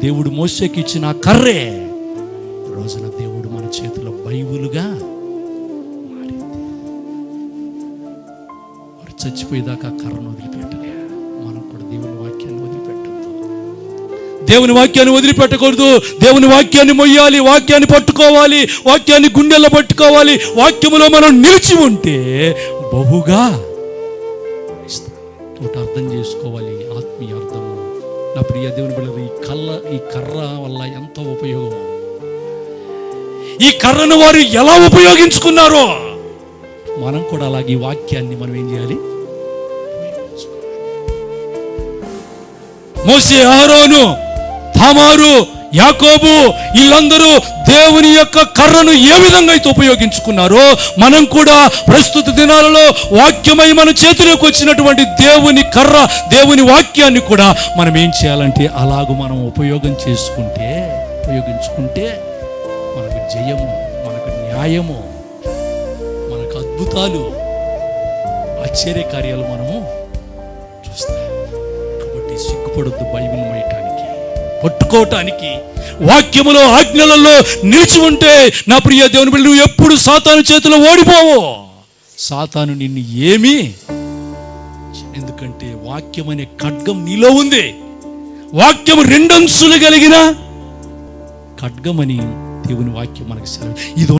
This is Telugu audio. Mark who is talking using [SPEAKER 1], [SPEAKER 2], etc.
[SPEAKER 1] దేవుడు మోషేకి ఇచ్చిన కర్రే రోజున దేవుడు మన చేతిలో బైబిలుగా మారింది. వాడు చచ్చిపోయేదాకా కర్రను వదిలిపెట్టలే. మనం కూడా దేవుని వాక్యాన్ని వదిలిపెట్టద్దు, దేవుని వాక్యాన్ని వదిలిపెట్టకూడదు. దేవుని వాక్యాన్ని మొయ్యాలి, వాక్యాన్ని పట్టుకోవాలి, వాక్యాన్ని గుండెల్లో పట్టుకోవాలి. వాక్యములో మనం నిలిచి ఉంటే బహుగా తోట అర్థం చేసుకోవాలి. ఆత్మీయ అర్థము. నా ప్రియ దేవుని బిడ్డలు, ఈ కర్ర వల్ల ఎంతో ఉపయోగం. ఈ కర్రను వారు ఎలా ఉపయోగించుకున్నారో మనం కూడా అలాగే ఈ వాక్యాన్ని మనం ఏం చేయాలి? మోషే, అహరోను, తామారు, యాకోబు వీళ్ళందరూ దేవుని యొక్క కర్రను ఏ విధంగా అయితే ఉపయోగించుకున్నారో మనం కూడా ప్రస్తుత దినాలలో వాక్యమై మన చేతిలోకి వచ్చినటువంటి దేవుని కర్ర, దేవుని వాక్యాన్ని కూడా మనం ఏం చేయాలంటే అలాగూ మనం ఉపయోగించుకుంటే మనకు జయము, మనకు న్యాయము, మనకు అద్భుతాలు, ఆశ్చర్య కార్యాలు మనము చూస్తాం. కాబట్టి సిగ్గుపడొద్దు బైబిల్ మోయటానికి, పట్టుకోవటానికి. వాక్యములో ఆజ్ఞలలో నిలిచి ఉంటే నా ప్రియ దేవుని బిడ్డలు, నువ్వు ఎప్పుడు సాతాను చేతిలో ఓడిపోవు. సాతాను నిన్ను ఏమీ, ఎందుకంటే వాక్యం అనే ఖడ్గం నీలో ఉంది. వాక్యం రెండంచులు కలిగిన ఖడ్గమని దేవుని వాక్యం మనకు సెలవు. ఇది